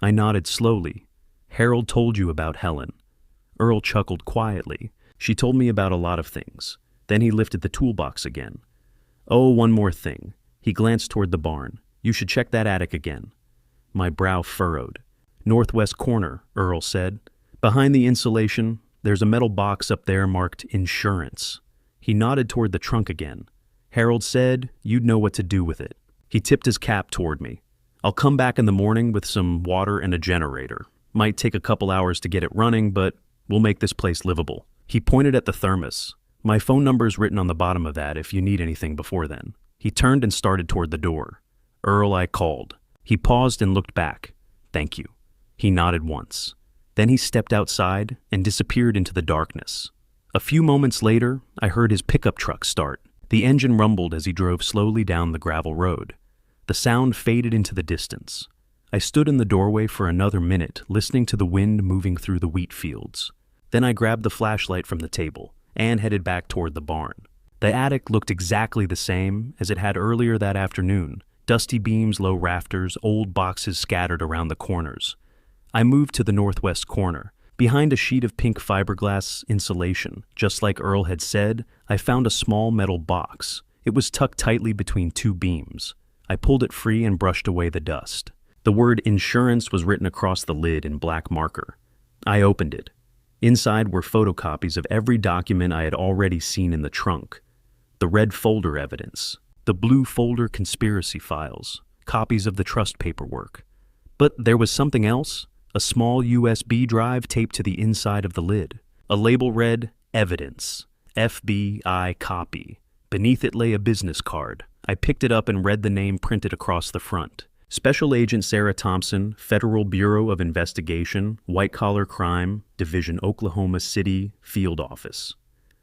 I nodded slowly. Harold told you about Helen. Earl chuckled quietly. She told me about a lot of things. Then he lifted the toolbox again. Oh, one more thing. He glanced toward the barn. You should check that attic again. My brow furrowed. Northwest corner, Earl said. Behind the insulation, there's a metal box up there marked insurance. He nodded toward the trunk again. Harold said you'd know what to do with it. He tipped his cap toward me. I'll come back in the morning with some water and a generator. Might take a couple hours to get it running, but we'll make this place livable. He pointed at the thermos. My phone number's written on the bottom of that if you need anything before then. He turned and started toward the door. Earl, I called. He paused and looked back. Thank you. He nodded once. Then he stepped outside and disappeared into the darkness. A few moments later, I heard his pickup truck start. The engine rumbled as he drove slowly down the gravel road. The sound faded into the distance. I stood in the doorway for another minute, listening to the wind moving through the wheat fields. Then I grabbed the flashlight from the table and headed back toward the barn. The attic looked exactly the same as it had earlier that afternoon. Dusty beams, low rafters, old boxes scattered around the corners. I moved to the northwest corner. Behind a sheet of pink fiberglass insulation, just like Earl had said, I found a small metal box. It was tucked tightly between two beams. I pulled it free and brushed away the dust. The word insurance was written across the lid in black marker. I opened it. Inside were photocopies of every document I had already seen in the trunk. The red folder evidence, the blue folder conspiracy files, copies of the trust paperwork. But there was something else, a small USB drive taped to the inside of the lid. A label read, Evidence, FBI copy. Beneath it lay a business card. I picked it up and read the name printed across the front. Special Agent Sarah Thompson, Federal Bureau of Investigation, White Collar Crime, Division, Oklahoma City, Field Office.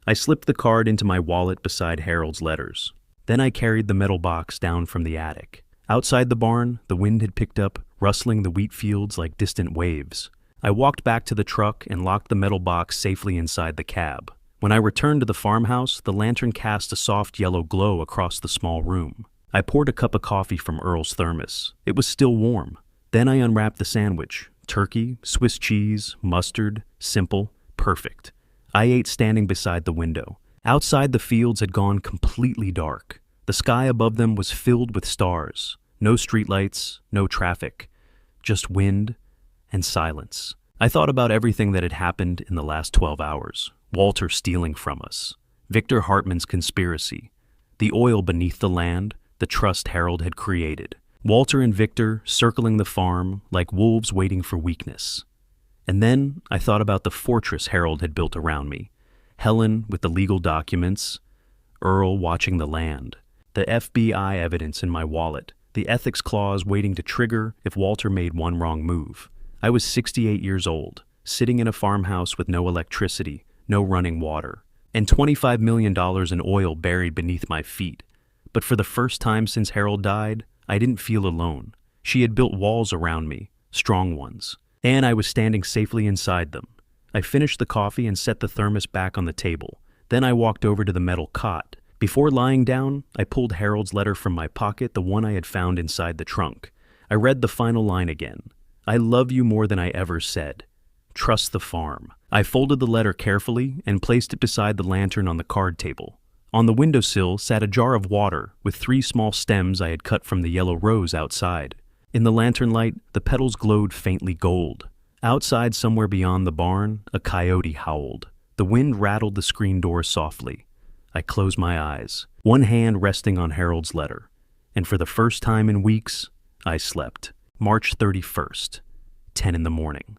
I slipped the card into my wallet beside Harold's letters. Then I carried the metal box down from the attic. Outside the barn, the wind had picked up, rustling the wheat fields like distant waves. I walked back to the truck and locked the metal box safely inside the cab. When I returned to the farmhouse, the lantern cast a soft yellow glow across the small room. I poured a cup of coffee from Earl's thermos. It was still warm. Then I unwrapped the sandwich. Turkey, Swiss cheese, mustard, simple, perfect. I ate standing beside the window. Outside, the fields had gone completely dark. The sky above them was filled with stars. No streetlights, no traffic, just wind and silence. I thought about everything that had happened in the last 12 hours. Walter stealing from us, Victor Hartman's conspiracy, the oil beneath the land, the trust Harold had created. Walter and Victor circling the farm like wolves waiting for weakness. And then I thought about the fortress Harold had built around me. Helen with the legal documents, Earl watching the land, the FBI evidence in my wallet, the ethics clause waiting to trigger if Walter made one wrong move. I was 68 years old, sitting in a farmhouse with no electricity, no running water, and $25 million in oil buried beneath my feet. But for the first time since Harold died, I didn't feel alone. She had built walls around me, strong ones, and I was standing safely inside them. I finished the coffee and set the thermos back on the table. Then I walked over to the metal cot. Before lying down, I pulled Harold's letter from my pocket, the one I had found inside the trunk. I read the final line again. I love you more than I ever said. Trust the farm. I folded the letter carefully and placed it beside the lantern on the card table. On the windowsill sat a jar of water with 3 small stems I had cut from the yellow rose outside. In the lantern light, the petals glowed faintly gold. Outside, somewhere beyond the barn, a coyote howled. The wind rattled the screen door softly. I closed my eyes, one hand resting on Harold's letter. And for the first time in weeks, I slept. March 31st, 10 in the morning.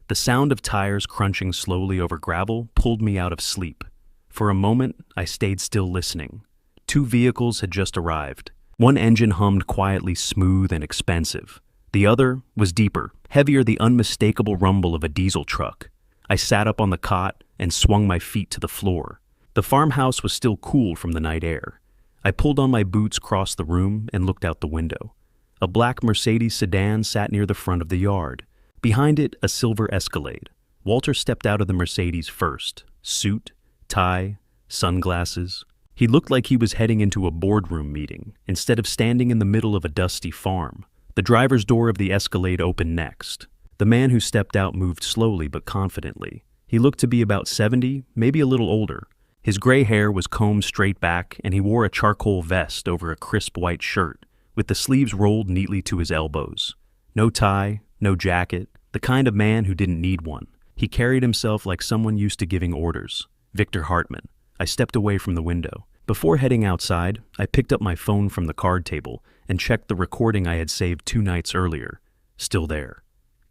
The sound of tires crunching slowly over gravel pulled me out of sleep. For a moment, I stayed still listening. 2 vehicles had just arrived. One engine hummed quietly, smooth and expensive. The other was deeper, heavier, the unmistakable rumble of a diesel truck. I sat up on the cot and swung my feet to the floor. The farmhouse was still cool from the night air. I pulled on my boots, crossed the room, and looked out the window. A black Mercedes sedan sat near the front of the yard. Behind it, a silver Escalade. Walter stepped out of the Mercedes first. Suit, tie, sunglasses. He looked like he was heading into a boardroom meeting, instead of standing in the middle of a dusty farm. The driver's door of the Escalade opened next. The man who stepped out moved slowly but confidently. He looked to be about 70, maybe a little older. His gray hair was combed straight back, and he wore a charcoal vest over a crisp white shirt, with the sleeves rolled neatly to his elbows. No tie, no jacket, the kind of man who didn't need one. He carried himself like someone used to giving orders. Victor Hartman. I stepped away from the window. Before heading outside, I picked up my phone from the card table and checked the recording I had saved 2 nights earlier. Still there.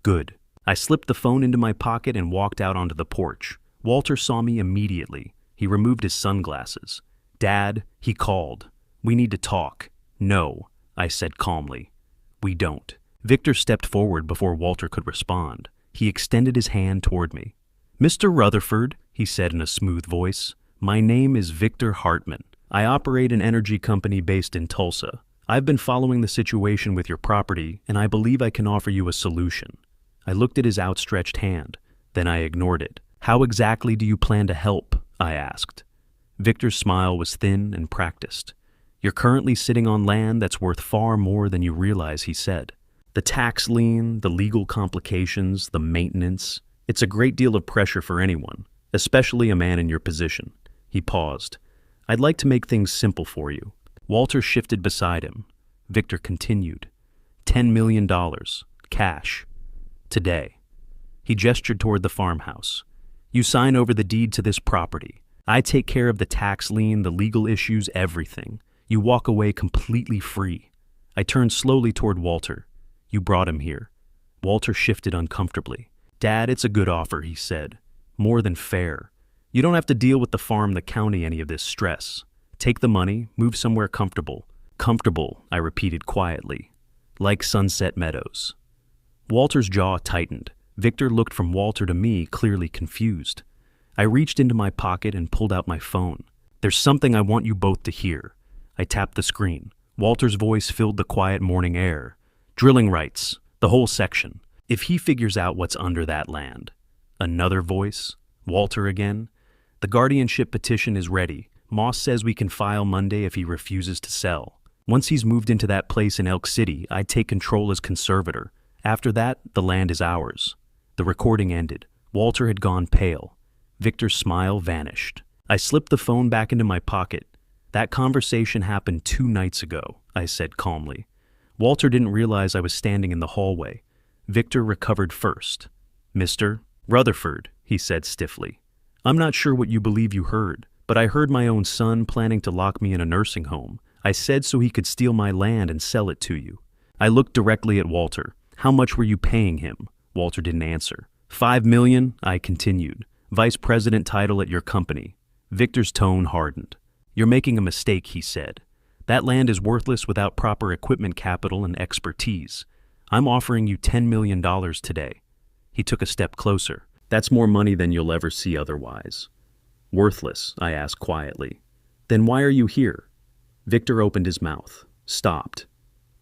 Good. I slipped the phone into my pocket and walked out onto the porch. Walter saw me immediately. He removed his sunglasses. "Dad," he called. "We need to talk." "No," I said calmly. "We don't." Victor stepped forward before Walter could respond. He extended his hand toward me. "Mr. Rutherford," he said in a smooth voice, "my name is Victor Hartman. I operate an energy company based in Tulsa. I've been following the situation with your property, and I believe I can offer you a solution." I looked at his outstretched hand. Then I ignored it. "How exactly do you plan to help?" I asked. Victor's smile was thin and practiced. "You're currently sitting on land that's worth far more than you realize," he said. "The tax lien, the legal complications, the maintenance. It's a great deal of pressure for anyone, especially a man in your position." He paused. "I'd like to make things simple for you." Walter shifted beside him. Victor continued. $10 million, cash. Today. He gestured toward the farmhouse. "You sign over the deed to this property. I take care of the tax lien, the legal issues, everything. You walk away completely free." I turned slowly toward Walter. "You brought him here." Walter shifted uncomfortably. "Dad, it's a good offer," he said. "More than fair. You don't have to deal with the farm, the county, any of this stress. Take the money, move somewhere comfortable." "Comfortable," I repeated quietly. "Like Sunset Meadows." Walter's jaw tightened. Victor looked from Walter to me, clearly confused. I reached into my pocket and pulled out my phone. "There's something I want you both to hear." I tapped the screen. Walter's voice filled the quiet morning air. "Drilling rights, the whole section. If he figures out what's under that land." Another voice. Walter again. "The guardianship petition is ready. Moss says we can file Monday if he refuses to sell. Once he's moved into that place in Elk City, I'd take control as conservator. After that, the land is ours." The recording ended. Walter had gone pale. Victor's smile vanished. I slipped the phone back into my pocket. "That conversation happened 2 nights ago," I said calmly. Walter didn't realize I was standing in the hallway. Victor recovered first. "Mr. Rutherford," he said stiffly. "I'm not sure what you believe you heard, but I heard my own son planning to lock me in a nursing home. I said so he could steal my land and sell it to you." I looked directly at Walter. "How much were you paying him?" Walter didn't answer. $5 million, I continued. "Vice president title at your company." Victor's tone hardened. "You're making a mistake," he said. "That land is worthless without proper equipment capital and expertise. I'm offering you $10 million today." He took a step closer. "That's more money than you'll ever see otherwise." "Worthless?" I asked quietly. "Then why are you here?" Victor opened his mouth, stopped.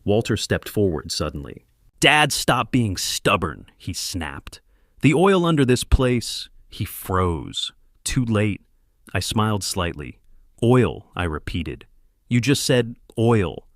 Walter stepped forward suddenly. "Dad, stop being stubborn," he snapped. "The oil under this place—" He froze. Too late. I smiled slightly. "Oil," I repeated. "You just said oil."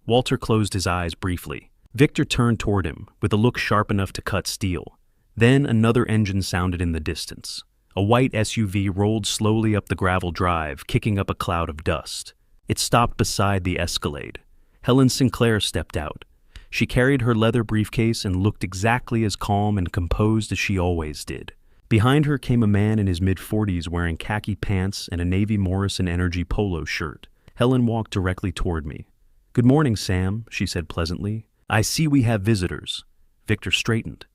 Walter closed his eyes briefly. Victor turned toward him, with a look sharp enough to cut steel. Then another engine sounded in the distance. A white SUV rolled slowly up the gravel drive, kicking up a cloud of dust. It stopped beside the Escalade. Helen Sinclair stepped out. She carried her leather briefcase and looked exactly as calm and composed as she always did. Behind her came a man in his mid-40s wearing khaki pants and a Navy Morrison Energy polo shirt. Helen walked directly toward me. "Good morning, Sam," she said pleasantly. "I see we have visitors." Victor straightened.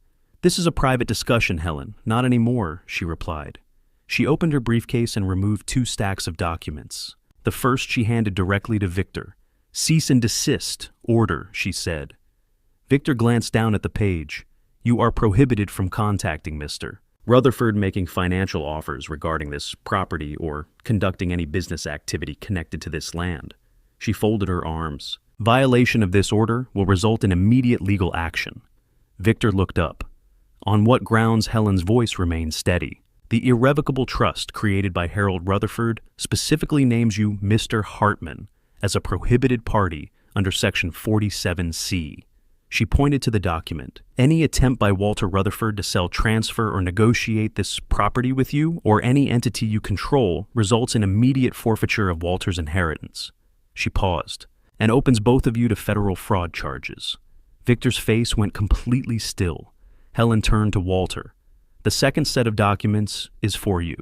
"This is a private discussion, Helen. Not anymore," she replied. She opened her briefcase and removed 2 stacks of documents. The first she handed directly to Victor. "Cease and desist, order," she said. Victor glanced down at the page. "You are prohibited from contacting Mr. Rutherford making financial offers regarding this property or conducting any business activity connected to this land." She folded her arms. "Violation of this order will result in immediate legal action." Victor looked up. On what grounds? Helen's voice remained steady. "The irrevocable trust created by Harold Rutherford specifically names you Mr. Hartman as a prohibited party under Section 47C. She pointed to the document. Any attempt by Walter Rutherford to sell, transfer, or negotiate this property with you or any entity you control results in immediate forfeiture of Walter's inheritance. She paused. And opens both of you to federal fraud charges. Victor's face went completely still. Helen turned to Walter. The second set of documents is for you.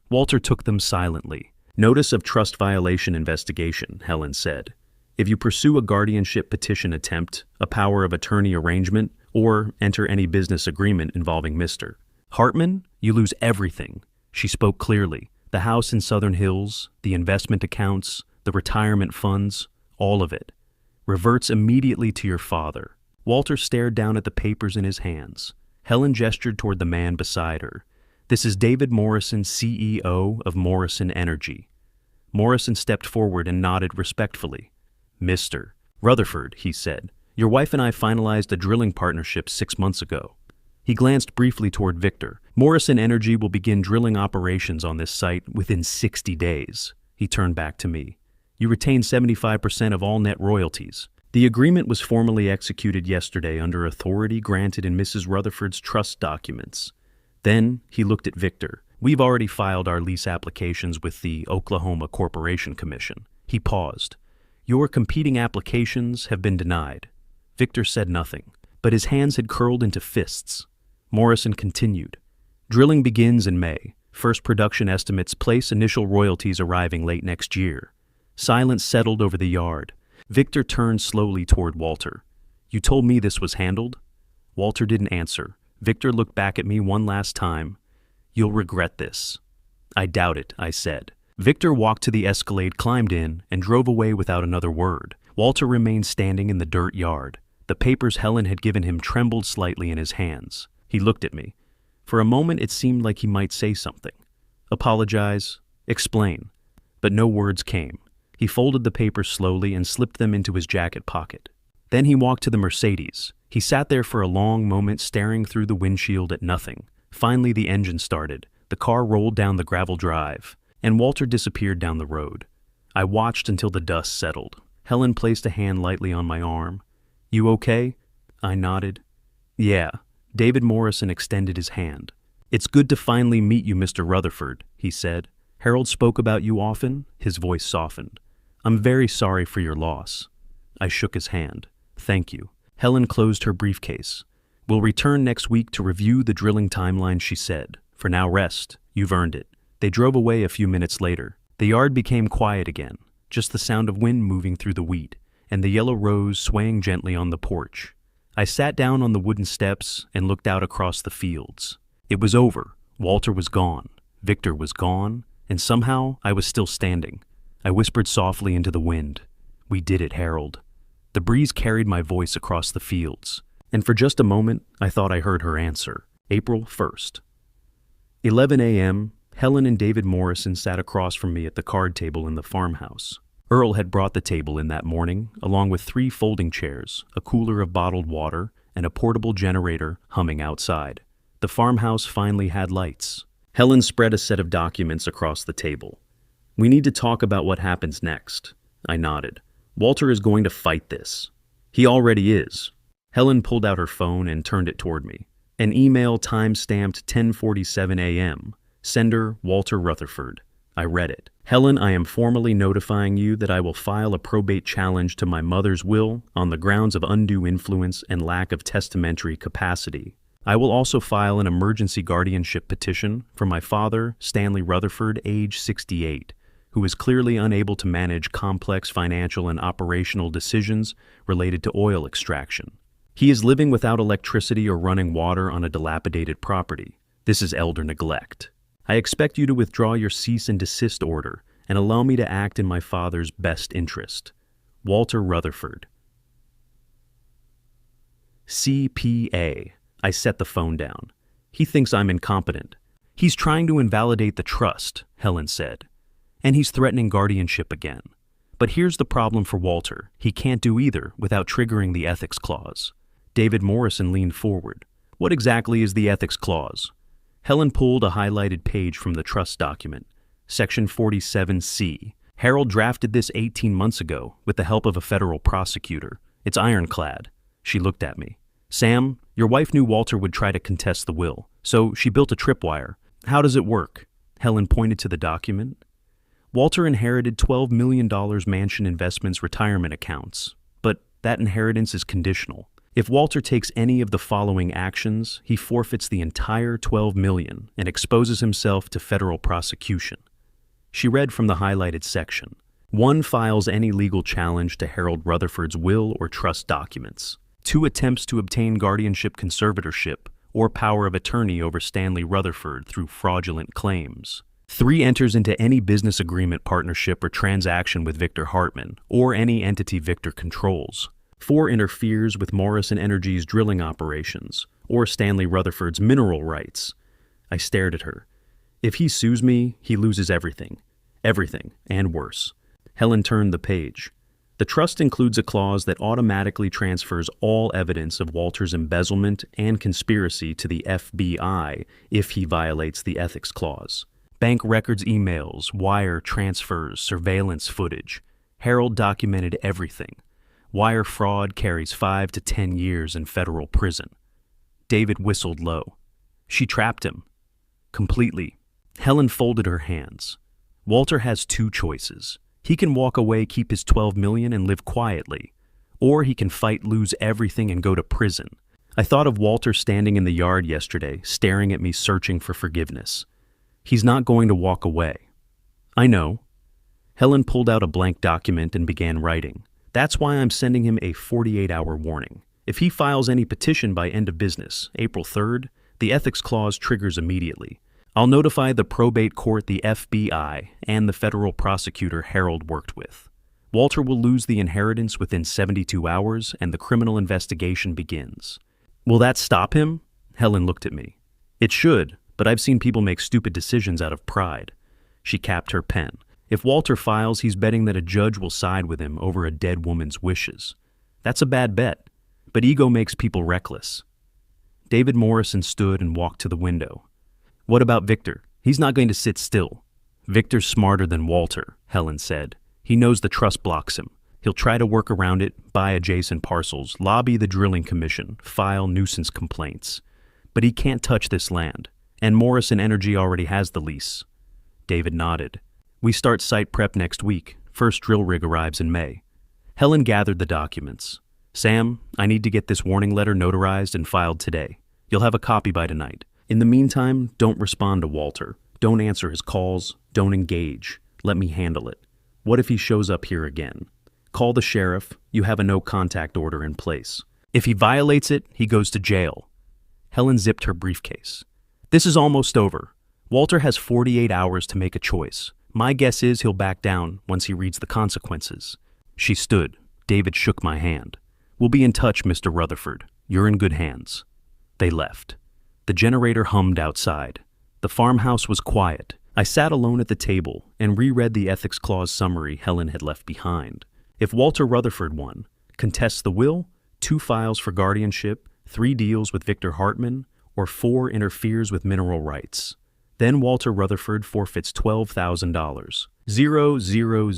Walter took them silently. Notice of trust violation investigation, Helen said. If you pursue a guardianship petition attempt, a power of attorney arrangement, or enter any business agreement involving Mr. Hartman, you lose everything. She spoke clearly. The house in Southern Hills, the investment accounts, the retirement funds, all of it. Reverts immediately to your father. Walter stared down at the papers in his hands. Helen gestured toward the man beside her. This is David Morrison, CEO of Morrison Energy. Morrison stepped forward and nodded respectfully. Mr. Rutherford, he said, your wife and I finalized a drilling partnership 6 months ago. He glanced briefly toward Victor. Morrison Energy will begin drilling operations on this site within 60 days. He turned back to me. You retain 75% of all net royalties. The agreement was formally executed yesterday under authority granted in Mrs. Rutherford's trust documents. Then he looked at Victor. We've already filed our lease applications with the Oklahoma Corporation Commission. He paused. Your competing applications have been denied. Victor said nothing, but his hands had curled into fists. Morrison continued. Drilling begins in May. First production estimates place initial royalties arriving late next year. Silence settled over the yard. Victor turned slowly toward Walter. You told me this was handled? Walter didn't answer. Victor looked back at me one last time. You'll regret this. I doubt it, I said. Victor walked to the Escalade, climbed in, and drove away without another word. Walter remained standing in the dirt yard. The papers Helen had given him trembled slightly in his hands. He looked at me. For a moment it seemed like he might say something. Apologize, explain. But no words came. He folded the papers slowly and slipped them into his jacket pocket. Then he walked to the Mercedes. He sat there for a long moment staring through the windshield at nothing. Finally the engine started. The car rolled down the gravel drive, and Walter disappeared down the road. I watched until the dust settled. Helen placed a hand lightly on my arm. You okay? I nodded. Yeah. David Morrison extended his hand. It's good to finally meet you, Mr. Rutherford, he said. Harold spoke about you often. His voice softened. I'm very sorry for your loss. I shook his hand. Thank you. Helen closed her briefcase. We'll return next week to review the drilling timeline, she said. For now, rest. You've earned it. They drove away a few minutes later. The yard became quiet again, just the sound of wind moving through the wheat, and the yellow rose swaying gently on the porch. I sat down on the wooden steps and looked out across the fields. It was over. Walter was gone. Victor was gone, and somehow I was still standing. I whispered softly into the wind. We did it, Harold. The breeze carried my voice across the fields, and for just a moment I thought I heard her answer. April 1st. 11 a.m., Helen and David Morrison sat across from me at the card table in the farmhouse. Earl had brought the table in that morning, along with 3 folding chairs, a cooler of bottled water, and a portable generator humming outside. The farmhouse finally had lights. Helen spread a set of documents across the table. We need to talk about what happens next. I nodded. Walter is going to fight this. He already is. Helen pulled out her phone and turned it toward me. An email time-stamped 10:47 a.m. Sender Walter Rutherford. I read it. Helen, I am formally notifying you that I will file a probate challenge to my mother's will on the grounds of undue influence and lack of testamentary capacity. I will also file an emergency guardianship petition for my father, Stanley Rutherford, age 68, who is clearly unable to manage complex financial and operational decisions related to oil extraction. He is living without electricity or running water on a dilapidated property. This is elder neglect. I expect you to withdraw your cease and desist order and allow me to act in my father's best interest. Walter Rutherford. CPA. I set the phone down. He thinks I'm incompetent. He's trying to invalidate the trust, Helen said. And he's threatening guardianship again. But here's the problem for Walter. He can't do either without triggering the ethics clause. David Morrison leaned forward. What exactly is the ethics clause? Helen pulled a highlighted page from the trust document. Section 47C. Harold drafted this 18 months ago with the help of a federal prosecutor. It's ironclad. She looked at me. Sam, your wife knew Walter would try to contest the will, so she built a tripwire. How does it work? Helen pointed to the document. Walter inherited $12 million mansion investments retirement accounts, but that inheritance is conditional. If Walter takes any of the following actions, he forfeits the entire $12 million and exposes himself to federal prosecution. She read from the highlighted section. 1. Files any legal challenge to Harold Rutherford's will or trust documents. 2. Attempts to obtain guardianship conservatorship or power of attorney over Stanley Rutherford through fraudulent claims. 3. Enters into any business agreement, partnership, or transaction with Victor Hartman or any entity Victor controls. 4. Interferes with Morrison Energy's drilling operations or Stanley Rutherford's mineral rights. I stared at her. If he sues me, he loses everything. Everything, and worse. Helen turned the page. The trust includes a clause that automatically transfers all evidence of Walter's embezzlement and conspiracy to the FBI if he violates the ethics clause. Bank records, emails, wire transfers, surveillance footage. Harold documented everything. Wire fraud carries 5 to 10 years in federal prison. David whistled low. She trapped him. Completely. Helen folded her hands. Walter has 2 choices. He can walk away, keep his $12 million, and live quietly. Or he can fight, lose everything, and go to prison. I thought of Walter standing in the yard yesterday, staring at me, searching for forgiveness. He's not going to walk away. I know. Helen pulled out a blank document and began writing. That's why I'm sending him a 48-hour warning. If he files any petition by end of business, April 3rd, the ethics clause triggers immediately. I'll notify the probate court, the FBI, and the federal prosecutor Harold worked with. Walter will lose the inheritance within 72 hours, and the criminal investigation begins. Will that stop him? Helen looked at me. It should, but I've seen people make stupid decisions out of pride. She capped her pen. If Walter files, he's betting that a judge will side with him over a dead woman's wishes. That's a bad bet, but ego makes people reckless. David Morrison stood and walked to the window. What about Victor? He's not going to sit still. Victor's smarter than Walter, Helen said. He knows the trust blocks him. He'll try to work around it, buy adjacent parcels, lobby the drilling commission, file nuisance complaints. But he can't touch this land, and Morrison Energy already has the lease. David nodded. We start site prep next week. First drill rig arrives in May. Helen gathered the documents. Sam, I need to get this warning letter notarized and filed today. You'll have a copy by tonight. In the meantime, don't respond to Walter. Don't answer his calls. Don't engage. Let me handle it. What if he shows up here again? Call the sheriff. You have a no-contact order in place. If he violates it, he goes to jail. Helen zipped her briefcase. This is almost over. Walter has 48 hours to make a choice. My guess is he'll back down once he reads the consequences. She stood. David shook my hand. We'll be in touch, Mr. Rutherford. You're in good hands. They left. The generator hummed outside. The farmhouse was quiet. I sat alone at the table and reread the ethics clause summary Helen had left behind. If Walter Rutherford won, contests the will, 2 files for guardianship, 3 deals with Victor Hartman, or 4 interferes with mineral rights. Then Walter Rutherford forfeits $12,000.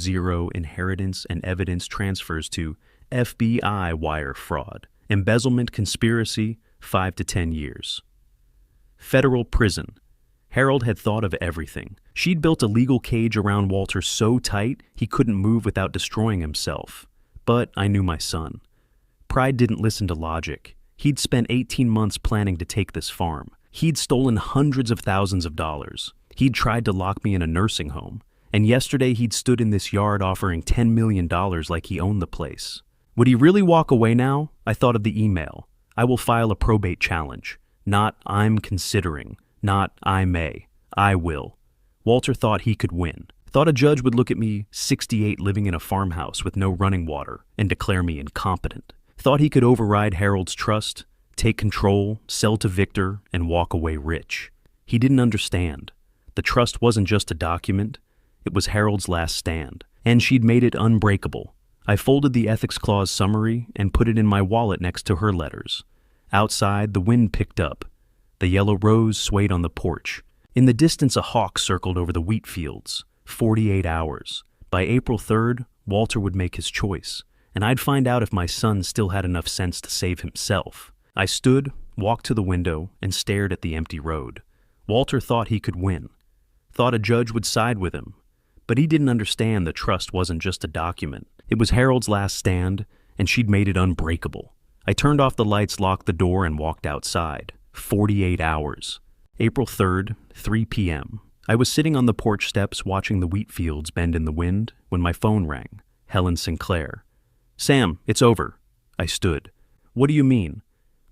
000 inheritance and evidence transfers to FBI wire fraud. Embezzlement conspiracy, 5 to 10 years. Federal prison. Harold had thought of everything. She'd built a legal cage around Walter so tight he couldn't move without destroying himself. But I knew my son. Pride didn't listen to logic. He'd spent 18 months planning to take this farm. He'd stolen hundreds of thousands of dollars. He'd tried to lock me in a nursing home. And yesterday he'd stood in this yard offering $10 million like he owned the place. Would he really walk away now? I thought of the email. I will file a probate challenge. Not I'm considering. Not I may. I will. Walter thought he could win. Thought a judge would look at me, 68, living in a farmhouse with no running water, and declare me incompetent. Thought he could override Harold's trust, take control, sell to Victor, and walk away rich. He didn't understand. The trust wasn't just a document. It was Harold's last stand, and she'd made it unbreakable. I folded the ethics clause summary and put it in my wallet next to her letters. Outside, the wind picked up. The yellow rose swayed on the porch. In the distance, a hawk circled over the wheat fields. 48 hours. By April 3rd, Walter would make his choice. and I'd find out if my son still had enough sense to save himself. I stood, walked to the window, and stared at the empty road. Walter thought he could win, thought a judge would side with him, but he didn't understand the trust wasn't just a document. It was Harold's last stand, and she'd made it unbreakable. I turned off the lights, locked the door, and walked outside. 48 hours. April 3rd, 3 p.m. I was sitting on the porch steps watching the wheat fields bend in the wind when my phone rang. Helen Sinclair. "Sam, it's over." I stood. "What do you mean?"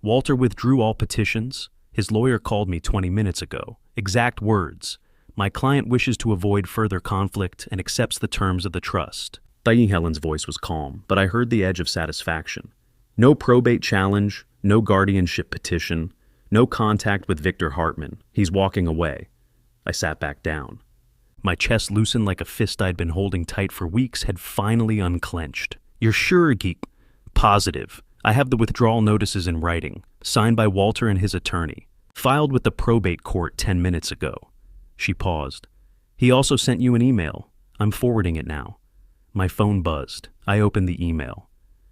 "Walter withdrew all petitions. His lawyer called me 20 minutes ago. Exact words. My client wishes to avoid further conflict and accepts the terms of the trust." Helen's voice was calm, but I heard the edge of satisfaction. No probate challenge, no guardianship petition, no contact with Victor Hartman. He's walking away. I sat back down. My chest loosened like a fist I'd been holding tight for weeks had finally unclenched. "You're sure, Geek?" "Positive. I have the withdrawal notices in writing, signed by Walter and his attorney. Filed with the probate court 10 minutes ago." She paused. "He also sent you an email. I'm forwarding it now." My phone buzzed. I opened the email.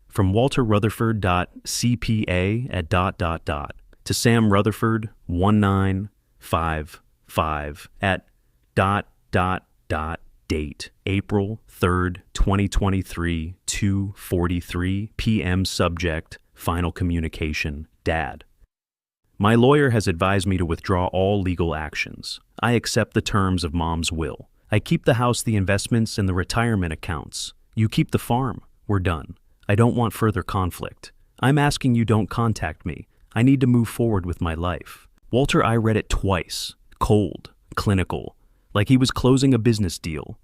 From walterrutherford.cpa@... to Sam Rutherford 1955 at ... date April 3rd, 2023, 2:43 p.m. Subject, final communication, Dad. My lawyer has advised me to withdraw all legal actions. I accept the terms of Mom's will. I keep the house, the investments, and the retirement accounts. You keep the farm. We're done. I don't want further conflict. I'm asking you don't contact me. I need to move forward with my life. Walter, I read it twice. Cold, clinical, like he was closing a business deal.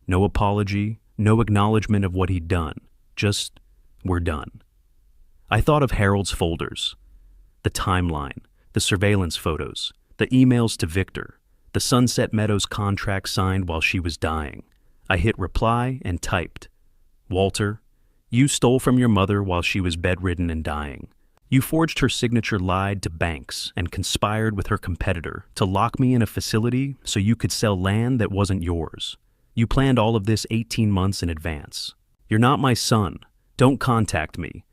No apology, no acknowledgement of what he'd done. Just, we're done. I thought of Harold's folders, the timeline, the surveillance photos, the emails to Victor, the Sunset Meadows contract signed while she was dying. I hit reply and typed, "Walter, you stole from your mother while she was bedridden and dying. You forged her signature, lied to banks, and conspired with her competitor to lock me in a facility so you could sell land that wasn't yours. You planned all of this 18 months in advance. You're not my son. Don't contact me.